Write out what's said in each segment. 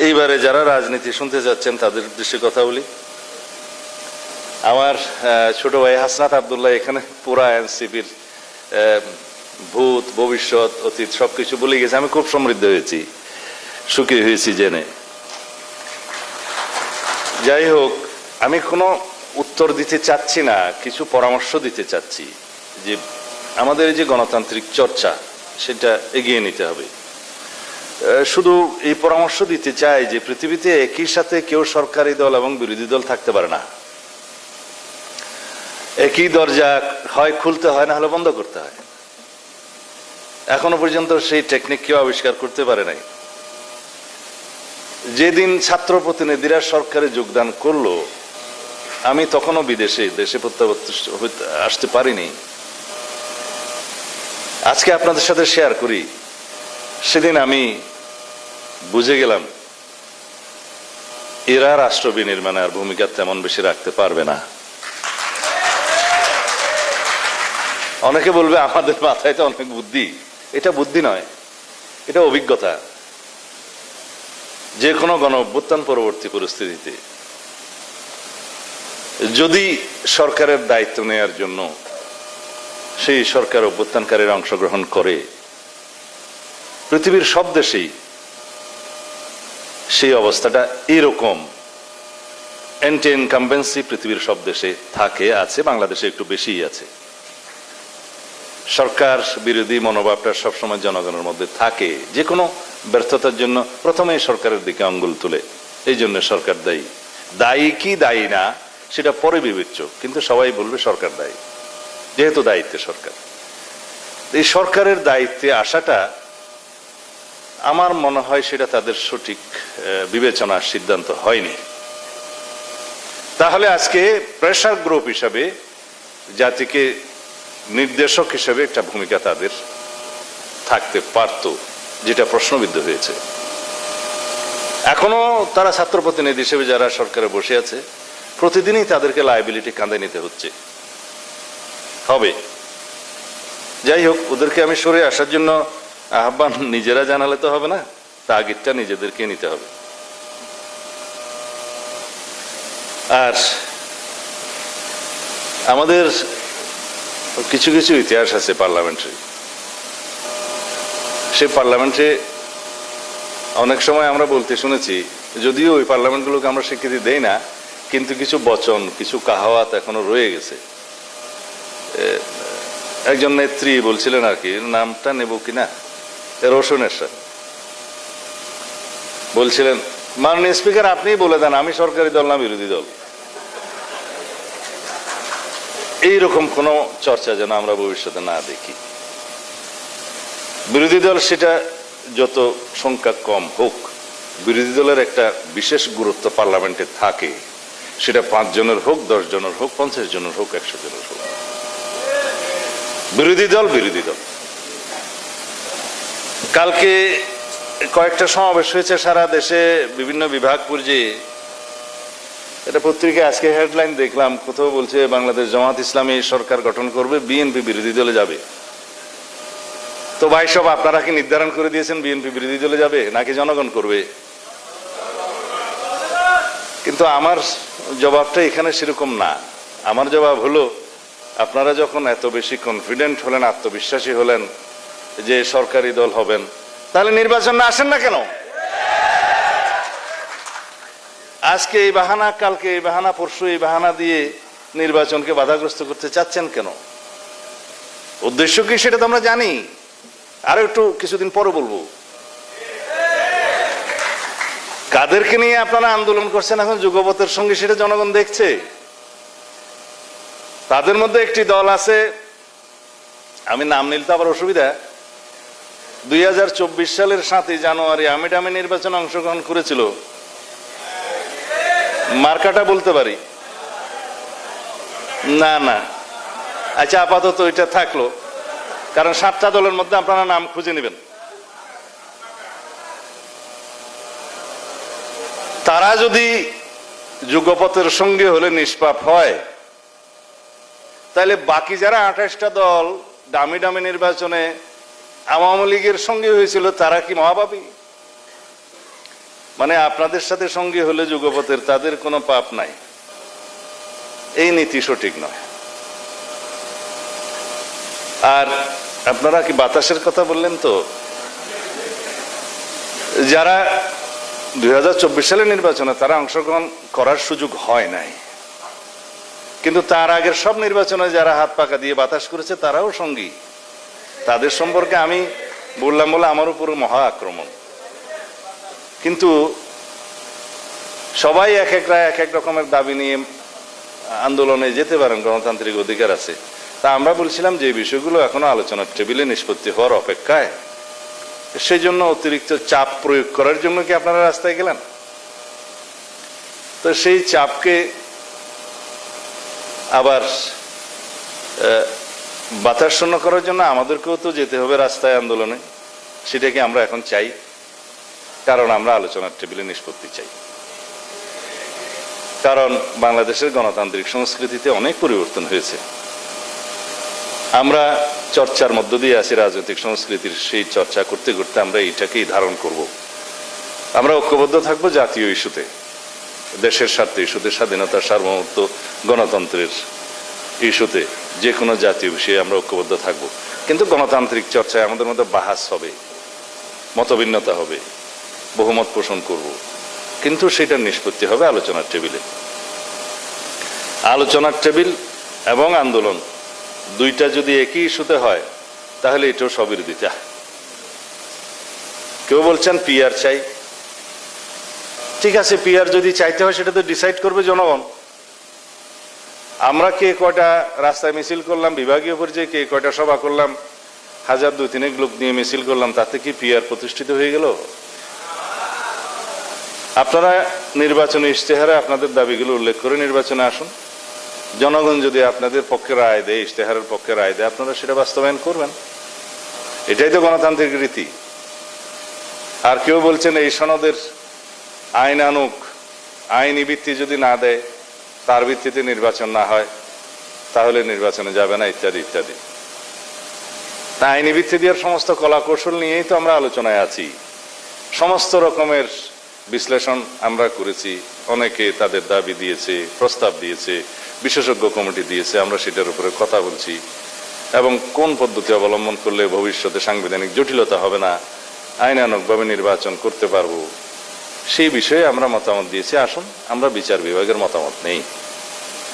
এইবারে যারা রাজনীতি শুনতে যাচ্ছেন তাদের উদ্দেশ্যে কথা বলি। আমার ছোট ভাই হাসনাত আব্দুল্লাহ এখানে পুরা এনসিপির ভূত, ভবিষ্যৎ, অতীত সবকিছু বলে গেছে। আমি খুব সমৃদ্ধ হয়েছি, সুখী হয়েছি জেনে। যাই হোক, আমি কোনো উত্তর দিতে চাচ্ছি না, কিছু পরামর্শ দিতে চাচ্ছি যে আমাদের যে গণতান্ত্রিক চর্চা সেটা এগিয়ে নিতে হবে। শুধু এই পরামর্শ দিতে চাই যে পৃথিবীতে একই সাথে কেউ সরকারি দল এবং বিরোধী দল থাকতে পারে না। একই দরজা হয় খুলতে হয়, না হলে বন্ধ করতে হয়। এখনো পর্যন্ত সেই টেকনিক কেউ আবিষ্কার করতে পারে নাই। যেদিন ছাত্র প্রতিনিধিরা সরকারে যোগদান করলো, আমি তখনও দেশে প্রত্যাবর্তন আসতে পারিনি। আজকে আপনাদের সাথে শেয়ার করি, সেদিন আমি বুঝে গেলাম এরা রাষ্ট্র বিনির্মাণে আর ভূমিকা তেমন বেশি রাখতে পারবে না। অনেকে বলবে আমাদের মাথায় তো অনেক বুদ্ধি। এটা বুদ্ধি নয়, এটা অভিজ্ঞতা। যে কোনো গণ অভ্যুত্থান পরবর্তী পরিস্থিতিতে যদি সরকারের দায়িত্ব নেওয়ার জন্য সেই সরকার অভ্যুত্থানকারীরা অংশগ্রহণ করে, পৃথিবীর সব দেশেই সেই অবস্থাটা এরকম। অ্যান্টি ইনকামবেন্সি পৃথিবীর সব দেশে থাকে, আছে, বাংলাদেশে একটু বেশিই আছে। সরকার বিরোধী মনোভাবটা সবসময় জনগণের মধ্যে থাকে। যে কোনো ব্যর্থতার জন্য প্রথমেই সরকারের দিকে আঙ্গুল তুলে, এই জন্য সরকার দায়ী। দায়ী কি দায়ী না সেটা পরে বিবেচ্য, কিন্তু সবাই বলবে সরকার দায়ী, যেহেতু দায়িত্বে সরকার। এই সরকারের দায়িত্বে আসাটা আমার মনে হয় সেটা তাদের সঠিক বিবেচনার সিদ্ধান্ত হয়নি। তাহলে আজকে প্রেসার গ্রুপ হিসাবে, জাতিকে নির্দেশক হিসেবে একটা ভূমিকা তাদের থাকতে পারত, যেটা প্রশ্নবিদ্ধ হয়েছে। এখনো তারা ছাত্র প্রতিনিধি হিসেবে যারা সরকারে বসে আছে, প্রতিদিনই তাদেরকে লায়াবিলিটি কাঁধে নিতে হচ্ছে, হবে। যাই হোক, ওদেরকে আমি সরে আসার জন্য আহ্বান নিজেরা জানালে তো হবে না, তাগিদটা নিজেদেরকে নিতে হবে। আর আমাদের কিছু কিছু ইতিহাস আছে পার্লামেন্টারি। সেই পার্লামেন্টে অনেক সময় আমরা বলতে শুনেছি, যদিও ওই পার্লামেন্টগুলোকে আমরা স্বীকৃতি দেই না, কিন্তু কিছু বচন, কিছু কাহাওয়াত এখনো রয়ে গেছে। একজন নেত্রী বলছিলেন, আর কি নামটা নেব কিনা, রোশনের সাথে বলছিলেন, মাননীয় স্পিকার আপনিই বলে দেন আমি সরকারি দল না বিরোধী দল। এইরকম কোন চর্চা যেন আমরা ভবিষ্যতে না দেখি। বিরোধী দল সেটা যত সংখ্যা কম হোক, বিরোধী দলের একটা বিশেষ গুরুত্ব পার্লামেন্টে থাকে। সেটা 5 জনের হোক, 10 জনের হোক, 50 জনের হোক, 100 জনের হোক, বিরোধী দল বিরোধী দল। কালকে কয়েকটা সমাবেশ হয়েছে সারা দেশে, বিভিন্ন বিভাগ পর্যায়ে। এটা পত্রিকায় আজকে হেডলাইন দেখলাম, কোথাও বলছে বাংলাদেশ জামাত ইসলামী সরকার গঠন করবে, বিএনপি বিরোধী দলে যাবে। তো ভাই সব আপনারা কি নির্ধারণ করে দিয়েছেন বিএনপি বিরোধী দলে যাবে নাকি জনগণ করবে? কিন্তু আমার জবাবটা এখানে সেরকম না। আমার জবাব হলো, আপনারা যখন এত বেশি কনফিডেন্ট হলেন, আত্মবিশ্বাসী হলেন যে সরকারি দল হবেন, তাহলে নির্বাচন না আসেন না কেন? আজকে এই বাহানা, কালকে এই বাহানা, পরশু এই বাহানা দিয়ে নির্বাচনকে বাধাগ্রস্ত করতে চাচ্ছেন কেন? উদ্দেশ্য কি সেটা তো আমরা জানি, আরো একটু কিছুদিন পরে বলবো। কাদেরকে নিয়ে আপনারা আন্দোলন করছেন এখন যুগপথের সঙ্গে, সেটা জনগণ দেখছে। তাদের মধ্যে একটি দল আছে, আমি নাম নিলে তো আবার অসুবিধা, 2024 সালের 7ই জানুয়ারি আমিডামি নির্বাচনে অংশগ্রহণ করেছিল। মার্কাটা বলতে পারি না? না, আচ্ছা, আপাতত এটা থাকলো, কারণ 7টা দলের মধ্যে আপনারা নাম খুঁজে নেবেন। তারা যদি যুগপথের সঙ্গে হলে নিষ্পাপ হয়, তাহলে বাকি যারা 28টা দল দামি দামি নির্বাচনে আওয়ামী লীগের সঙ্গে হয়েছিল, তারা কি মহাপাপী? মানে আপনাদের সাথে সঙ্গী হলে যুগপথের তাদের কোনো পাপ নাই, এই নীতি সঠিক নয়। আর আপনারা কি বাতাসের কথা বললেন, তো যারা 2024 সালের নির্বাচনে তারা অংশগ্রহণ করার সুযোগ হয় নাই, কিন্তু তার আগের সব নির্বাচনে যারা হাত পাকা দিয়ে বাতাস করেছে তারাও সঙ্গী। তাদের সম্পর্কে আমি বললাম বলে আমার উপর মহা আক্রমণ। কিন্তু সবাই এক এক রায় এক এক রকমের দাবি নিয়ে আন্দোলনে যেতে পারেন, গণতান্ত্রিক অধিকার আছে। তা আমরা বলছিলাম যে বিষয়গুলো এখনো আলোচনার টেবিলে নিষ্পত্তি হওয়ার অপেক্ষায়, সেই জন্য অতিরিক্ত চাপ প্রয়োগ করার জন্য কি আপনারা রাস্তায় গেলেন? তো সেই চাপকে আবার বাতাস শূন্য করার জন্য আমাদেরকেও তো যেতে হবে রাস্তায় আন্দোলনে। সেটা কি আমরা এখন চাই? কারণ আমরা আলোচনার টেবিলে নিষ্পত্তি চাই। কারণ বাংলাদেশের গণতান্ত্রিক সংস্কৃতিতে অনেক পরিবর্তন হয়েছে। আমরা চর্চার মধ্য দিয়ে আছি রাজনৈতিক সংস্কৃতির, সেই চর্চা করতে করতে আমরা এইটাকেই ধারণ করব। আমরা ঐক্যবদ্ধ থাকবো জাতীয় ইস্যুতে, দেশের স্বার্থে ইস্যুতে, স্বাধীনতার সার্বভৌমত্ব গণতন্ত্রের ইস্যুতে, যে কোনো জাতীয় বিষয়ে আমরা ঐক্যবদ্ধ থাকব। কিন্তু গণতান্ত্রিক চর্চায় আমাদের মধ্যে বাহাস হবে, মতভিন্নতা হবে, বহুমত পোষণ করব, কিন্তু সেটা নিষ্পত্তি হবে আলোচনার টেবিলে। আলোচনার টেবিল এবং আন্দোলন দুইটা যদি একই ইস্যুতে হয় তাহলে এটাও স্ববিরোধিতা। কেউ বলছেন পিআর চাই, ঠিক আছে, পিআর যদি চাইতে হয় সেটা তো ডিসাইড করবে জনগণ। আমরা কে কয়টা রাস্তায় মিছিল করলাম, বিভাগীয় পর্যায়ে কে কয়টা সভা করলাম, 1000-2000 লোক নিয়ে মিছিল করলাম, তাতে কি পিআর প্রতিষ্ঠিত হয়ে গেল? আপনারা নির্বাচনী ইশতেহারে আপনাদের দাবিগুলো উল্লেখ করে নির্বাচনে আসুন। জনগণ যদি আপনাদের পক্ষে রায় দেয়, ইশতেহারের পক্ষে রায় দেয়, আপনারা সেটা বাস্তবায়ন করবেন। এটাই তো গণতান্ত্রিক রীতি। আর কেউ বলছেন এই সনদের আইন আনুক, আইনি ভিত্তি যদি না দেয়, তার ভিত্তিতে নির্বাচন না হয়, তাহলে নির্বাচনে যাবে না, ইত্যাদি ইত্যাদি। তা আইনি ভিত্তি দেওয়ার সমস্ত কলা কৌশল নিয়েই তো আমরা আলোচনায় আছি। সমস্ত রকমের বিশ্লেষণ আমরা করেছি, অনেকে তাদের দাবি দিয়েছে, প্রস্তাব দিয়েছে, বিশেষজ্ঞ কমিটি দিয়েছে, আমরা সেটার উপরে কথা বলছি। এবং কোন পদ্ধতি অবলম্বন করলে ভবিষ্যতে সাংবিধানিক জটিলতা হবে না, আইনানুগভাবে নির্বাচন করতে পারবো, সেই বিষয়ে আমরা মতামত দিয়েছি। আসুন, আমরা বিচার বিভাগের মতামত নেই।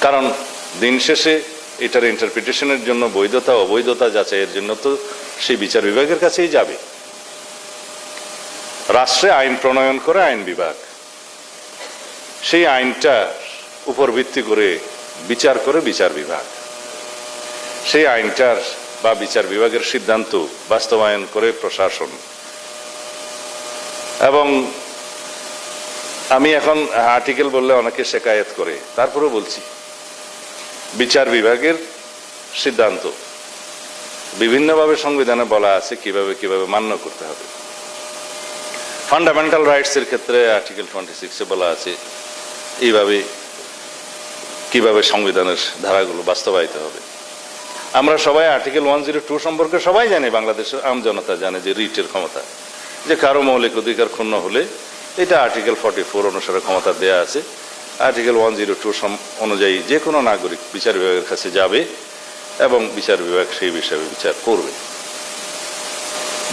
কারণ দিন শেষে এটার ইন্টারপ্রিটেশনের জন্য, বৈধতা অবৈধতা যাচাইয়ের জন্য তো সেই বিচার বিভাগের কাছেই যাবে। রাষ্ট্রে আইন প্রণয়ন করে আইন বিভাগ, সেই আইনটার উপর ভিত্তি করে বিচার করে বিচার বিভাগ, সেই আইনটার বা বিচার বিভাগের সিদ্ধান্ত বাস্তবায়ন করে প্রশাসন। এবং আমি এখন আর্টিকেল বললে অনেকে শেকায়েত করে, তারপরে বলছি বিচার বিভাগের সিদ্ধান্ত বিভিন্নভাবে সংবিধানে বলা আছে কিভাবে কিভাবে মান্য করতে হবে। ফান্ডামেন্টাল রাইটস এর ক্ষেত্রে আর্টিকেল 26-এ বলা আছে এইভাবে কিভাবে সংবিধানের ধারাগুলো বাস্তবায়িত হবে। আমরা সবাই আর্টিকেল 102 সম্পর্কে সবাই জানি, বাংলাদেশের আম জনতা জানে যে রিটের ক্ষমতা, যে কারো মৌলিক অধিকার ক্ষুণ্ণ হলে এটা আর্টিকেল 44 অনুসারে ক্ষমতা দেয়া আছে। আর্টিকেল 102 অনুযায়ী যে কোনো নাগরিক বিচার বিভাগের কাছে যাবে এবং বিচার বিভাগ সেই বিষয়ে বিচার করবে।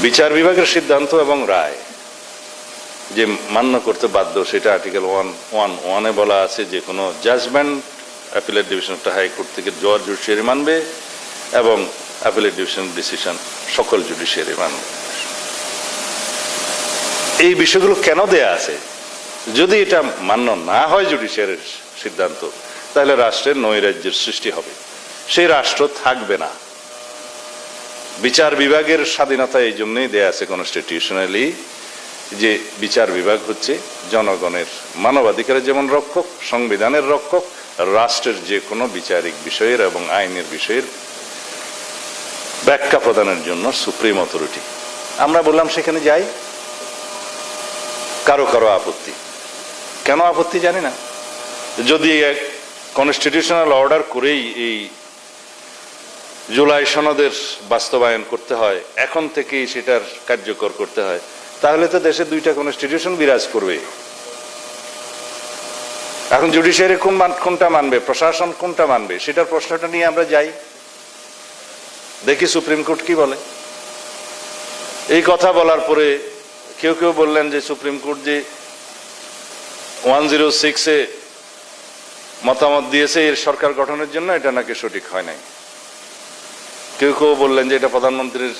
বিচার বিভাগের সিদ্ধান্ত এবং রায় যে মান্য করতে বাধ্য, সেটা আর্টিকেল 111-এ বলা আছে যে কোনো জাজমেন্ট অ্যাপিলেট ডিভিশন একটা হাইকোর্ট থেকে জজ জুডিশিয়ারি মানবে এবং অ্যাপিলেট ডিভিশন ডিসিশন সকল জুডিশিয়ারি মানবে। এই বিষয়গুলো কেন দেয়া আছে? যদি এটা মান্য না হয় জুডিশিয়ারির সিদ্ধান্ত, তাহলে রাষ্ট্রের নৈরাজ্যের সৃষ্টি হবে, সেই রাষ্ট্র থাকবে না। বিচার বিভাগের স্বাধীনতা এই জন্যই দেয়া আছে কনস্টিটিউশনালি, যে বিচার বিভাগ হচ্ছে জনগণের মানবাধিকারের যেমন রক্ষক, সংবিধানের রক্ষক, রাষ্ট্রের যে কোনো বিচারিক বিষয়ের এবং আইনের বিষয়ের ব্যাখ্যা প্রদানের জন্য সুপ্রিম অথরিটি। আমরা বললাম সেখানে যাই, কারো কারো আপত্তি। কেন আপত্তি জানি না। যদি কনস্টিটিউশনাল অর্ডার করেই এই জুলাই সনদের বাস্তবায়ন করতে হয়, এখন থেকেই সেটার কার্যকর করতে হয়, তাহলে তো দেশে দুইটা কনস্টিটিউশন বিরাজ করবে। এখন জুডিশিয়ারি কোনটা মানবে, প্রশাসন কোনটা মানবে, সেটার প্রশ্নটা নিয়ে আমরা যাই, দেখি সুপ্রিম কোর্ট কি বলে। এই কথা বলার পরে কেউ কেউ বললেন যে সুপ্রিম কোর্ট যে 106-এ মতামত দিয়েছে এর সরকার গঠনের জন্য, এটা নাকি সঠিক হয় নাই। কেউ কেউ বললেন যে এটা প্রধানমন্ত্রীর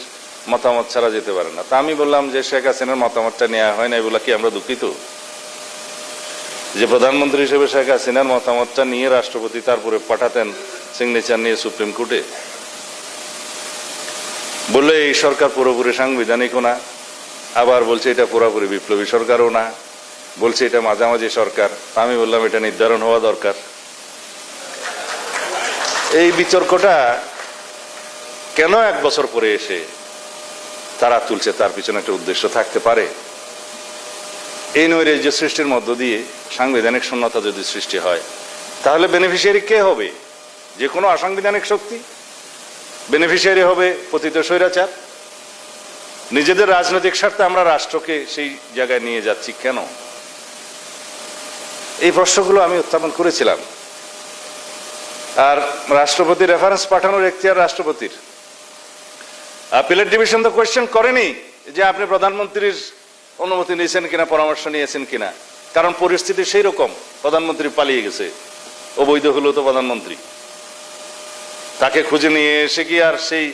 মতামত ছাড়া যেতে পারে না। তা আমি বললাম যে শেখ হাসিনার মতামতটা নেওয়া হয় না, এগুলা কি আমরা দুঃখিত যে প্রধানমন্ত্রী হিসেবে শেখ হাসিনার মতামতটা নিয়ে রাষ্ট্রপতি তারপরে পাঠাতেন সিগনেচার নিয়ে সুপ্রিম কোর্টে? বললে এই সরকার পুরোপুরি সাংবিধানিকও না, আবার বলছে এটা পুরোপুরি বিপ্লবী সরকারও না, বলছে এটা মাঝামাঝি সরকার। আমি বললাম এটা নির্ধারণ হওয়া দরকার। এই বিতর্কটা কেন 1 বছর পরে এসে তারা তুলছে, তার পিছনে একটা উদ্দেশ্য থাকতে পারে। এই নৈরাজ্য সৃষ্টির মধ্য দিয়ে সাংবিধানিক শূন্যতা যদি সৃষ্টি হয়, তাহলে বেনিফিশিয়ারি কে হবে? যে কোনো অসাংবিধানিক শক্তি বেনিফিশিয়ারি হবে, পতিত স্বৈরাচার। নিজেদের রাজনৈতিক স্বার্থে আমরা রাষ্ট্রকে সেই জায়গায় নিয়ে যাচ্ছি কেন? এই প্রশ্নগুলো আমি উত্থাপন করেছিলাম। আর রাষ্ট্রপতি রেফারেন্স পাঠানোর এখতিয়ার রাষ্ট্রপতির। আপিলের ডিভিশন তো কোয়েশ্চেন করেনি যে আপনি প্রধানমন্ত্রীর অনুমতি নিয়েছেন কিনা, পরামর্শ নিয়েছেন কিনা, কারণ পরিস্থিতি সেই রকম, প্রধানমন্ত্রী পালিয়ে গেছে, অবৈধ হলো তো প্রধানমন্ত্রী। তাকে খুঁজে নিয়ে এসে কি আর সেই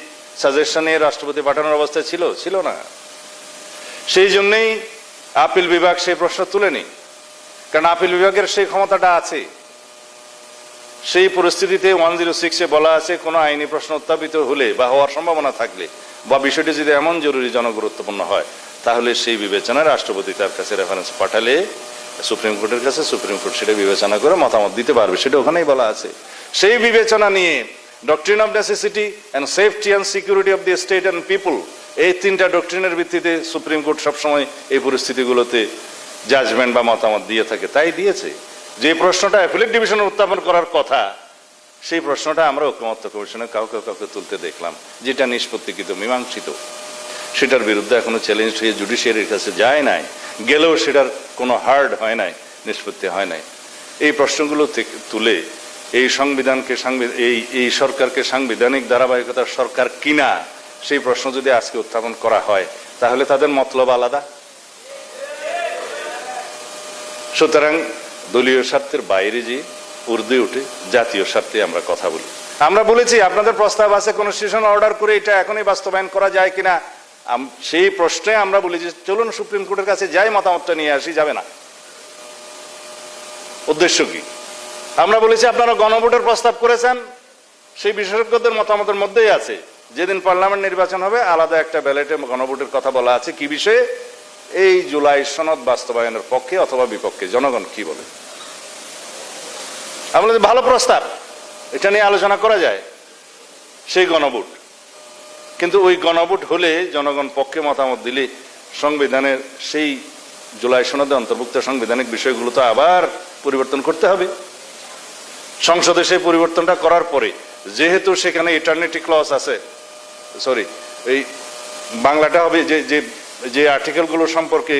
সাজেশন নিয়ে রাষ্ট্রপতি পাঠানোর অবস্থায় ছিল না। সেই জন্যই আপিল বিভাগ সেই প্রশ্ন তুলেনি, কারণ আপিল বিভাগের সেই ক্ষমতাটা আছে। সেই পরিস্থিতিতে 106-এ বলা আছে কোনো আইনি প্রশ্ন উত্থাপিত হলে বা হওয়ার সম্ভাবনা থাকলে বা বিষয়টি যদি এমন জরুরি জনগুরুত্বপূর্ণ হয়, তাহলে সেই বিবেচনায় রাষ্ট্রপতি তার কাছে রেফারেন্স পাঠালে সুপ্রিম কোর্টের কাছে, সুপ্রিম কোর্ট সেটা বিবেচনা করে মতামত দিতে পারবে, সেটা ওখানেই বলা আছে। সেই বিবেচনা নিয়ে doctrine of necessity and safety and security of the state and people, এই 3টা ডক্ট্রিনের ভিত্তিতে সুপ্রিম কোর্ট সবসময় এই পরিস্থিতিগুলোতে জাজমেন্ট বা মতামত দিয়ে থাকে, তাই দিয়েছে। যে প্রশ্নটা অ্যাপিলেট ডিভিশনে উত্থাপন করার কথা, সেই প্রশ্নটা আমরা ঐকমত্য কমিশনে কাউকে তুলতে দেখলাম, যেটা নিষ্পত্তিকৃত, মীমাংসিত। সেটার বিরুদ্ধে এখনো চ্যালেঞ্জ হয়ে জুডিশিয়ারির কাছে যায় নাই, গেলেও সেটার কোনো হার্ড হয় নাই, নিষ্পত্তি হয় নাই। এই প্রশ্নগুলো থেকে তুলে এই সংবিধানকে এই সরকারকে সাংবিধানিক ধারাবাহিকতার সরকার কিনা, সেই প্রশ্ন যদি আজকে উত্থাপন করা হয়, তাহলে তাদের মতলব আলাদা। সুতরাং দলীয় স্বার্থের বাইরে যে ঊর্ধ্বে উঠে জাতীয় স্বার্থে আমরা কথা বলি। আমরা বলেছি আপনাদের প্রস্তাব আছে কনস্টিটিউশন অর্ডার করে এটা এখনই বাস্তবায়ন করা যায় কিনা, সেই প্রশ্নে আমরা বলি যে চলুন সুপ্রিম কোর্টের কাছে যাই, মতামতটা নিয়ে আসি। যাবে না, উদ্দেশ্য কি? আমরা বলেছি আপনারা গণভোটের প্রস্তাব করেছেন, সেই বিশেষজ্ঞদের মতামতের মধ্যেই আছে যেদিন পার্লামেন্ট নির্বাচন হবে আলাদা একটা ব্যালটে গণভোটের কথা বলা আছে। কি বিষয়ে? এই জুলাই সনদ বাস্তবায়নের পক্ষে অথবা বিপক্ষে জনগণ কি বলে। আমরা ভালো প্রস্তাব, এটা নিয়ে আলোচনা করা যায়, সেই গণভোট। কিন্তু ওই গণভোট হলে জনগণ পক্ষে মতামত দিলে সংবিধানের সেই জুলাই সনদে অন্তর্ভুক্ত সাংবিধানিক বিষয়গুলো তো আবার পরিবর্তন করতে হবে। সংসদে সেই পরিবর্তনটা করার পরে যেহেতু সেখানে ইটারনিটি ক্লজ আছে, সরি এই বাংলাটা হবে যে আর্টিকেলগুলো সম্পর্কে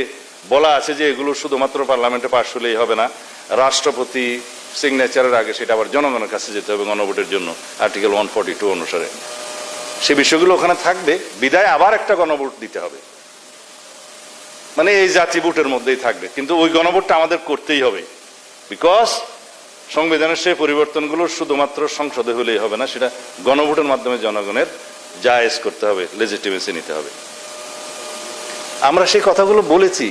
বলা আছে যে এগুলো শুধুমাত্র পার্লামেন্টে পাশ হলেই হবে না, রাষ্ট্রপতি সিগনেচারের আগে সেটা আবার জনগণের কাছে যেতে হবে গণভোটের জন্য, আর্টিকেল 142 অনুসারে। সে বিষয়গুলো ওখানে থাকবে, বিদায় আবার একটা গণভোট দিতে হবে, মানে এই জাতি ভোটের মধ্যেই থাকবে। কিন্তু ওই গণভোটটা আমাদের করতেই হবে, বিকজ সংবিধানের সেই পরিবর্তনগুলো শুধুমাত্র সংসদে হলেই হবে না, সেটা গণভোটের মাধ্যমে জনগণের জায়েজ করতে হবে, লেজিটিমেসি নিতে হবে। আমরা সেই কথাগুলো বলেছি,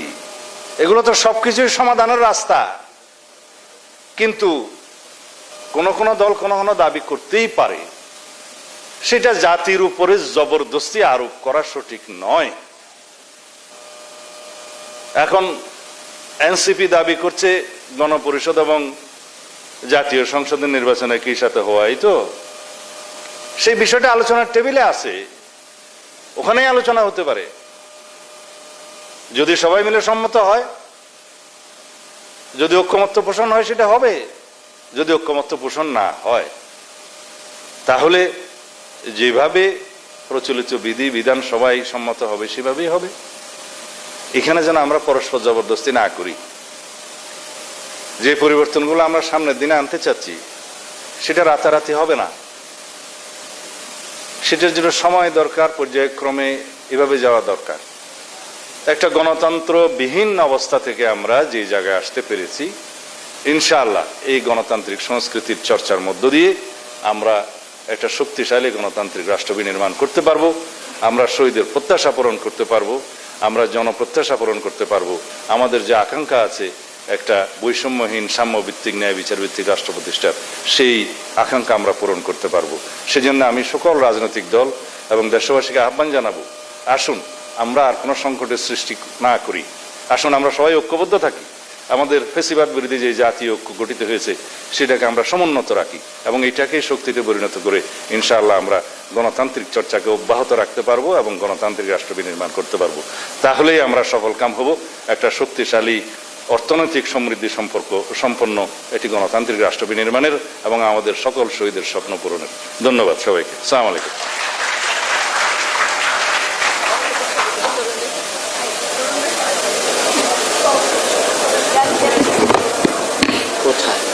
এগুলো তো সবকিছুই সমাধানের রাস্তা। কিন্তু কোন কোন দল কোন কোন দাবি করতেই পারে, সেটা জাতির উপরে জবরদস্তি আরোপ করা সঠিক নয়। এখন এনসিপি দাবি করছে গণপরিষদ এবং জাতীয় সংসদের নির্বাচনে কি সাথে হওয়াই তো, সেই বিষয়টা আলোচনার টেবিলে আছে, ওখানেই আলোচনা হতে পারে যদি সবাই মিলে সম্মত হয়। যদি ঐক্যমত্য পোষণ হয় সেটা হবে, যদি ঐক্যমত্য পোষণ না হয় তাহলে যেভাবে প্রচলিত বিধি বিধান সবাই সম্মত হবে সেভাবেই হবে। এখানে যেন আমরা পরস্পর জবরদস্তি না করি। যে পরিবর্তনগুলো আমরা সামনের দিনে আনতে চাচ্ছি সেটা রাতারাতি হবে না, সেটার জন্য সময় দরকার, পর্যায়ক্রমে এভাবে যাওয়া দরকার। একটা গণতন্ত্রবিহীন অবস্থা থেকে আমরা যে জায়গায় আসতে পেরেছি, ইনশাআল্লাহ এই গণতান্ত্রিক সংস্কৃতির চর্চার মধ্য দিয়ে আমরা একটা শক্তিশালী গণতান্ত্রিক রাষ্ট্র বিনির্মাণ করতে পারবো, আমরা শহীদের প্রত্যাশা পূরণ করতে পারবো, আমরা জনপ্রত্যাশা পূরণ করতে পারবো, আমাদের যে আকাঙ্ক্ষা আছে একটা বৈষম্যহীন সাম্যভিত্তিক ন্যায় বিচার ভিত্তিক রাষ্ট্র প্রতিষ্ঠার, সেই আকাঙ্ক্ষা আমরা পূরণ করতে পারবো। সেজন্য আমি সকল রাজনৈতিক দল এবং দেশবাসীকে আহ্বান জানাবো, আসুন আমরা আর কোনো সংকটের সৃষ্টি না করি, আসুন আমরা সবাই ঐক্যবদ্ধ থাকি, আমাদের ফেসিবাদ বিরোধী যে জাতীয় ঐক্য গঠিত হয়েছে সেটাকে আমরা সমুন্নত রাখি এবং এটাকে শক্তিতে পরিণত করে ইনশাআল্লাহ আমরা গণতান্ত্রিক চর্চাকে অব্যাহত রাখতে পারবো এবং গণতান্ত্রিক রাষ্ট্র বিনির্মাণ করতে পারবো। তাহলেই আমরা সফলকাম হব একটা শক্তিশালী অর্থনৈতিক সমৃদ্ধি সম্পন্ন একটি গণতান্ত্রিক রাষ্ট্র বিনির্মাণের এবং আমাদের সকল শহীদের স্বপ্ন পূরণের। ধন্যবাদ সবাইকে। আসসালামু আলাইকুম। কোথায়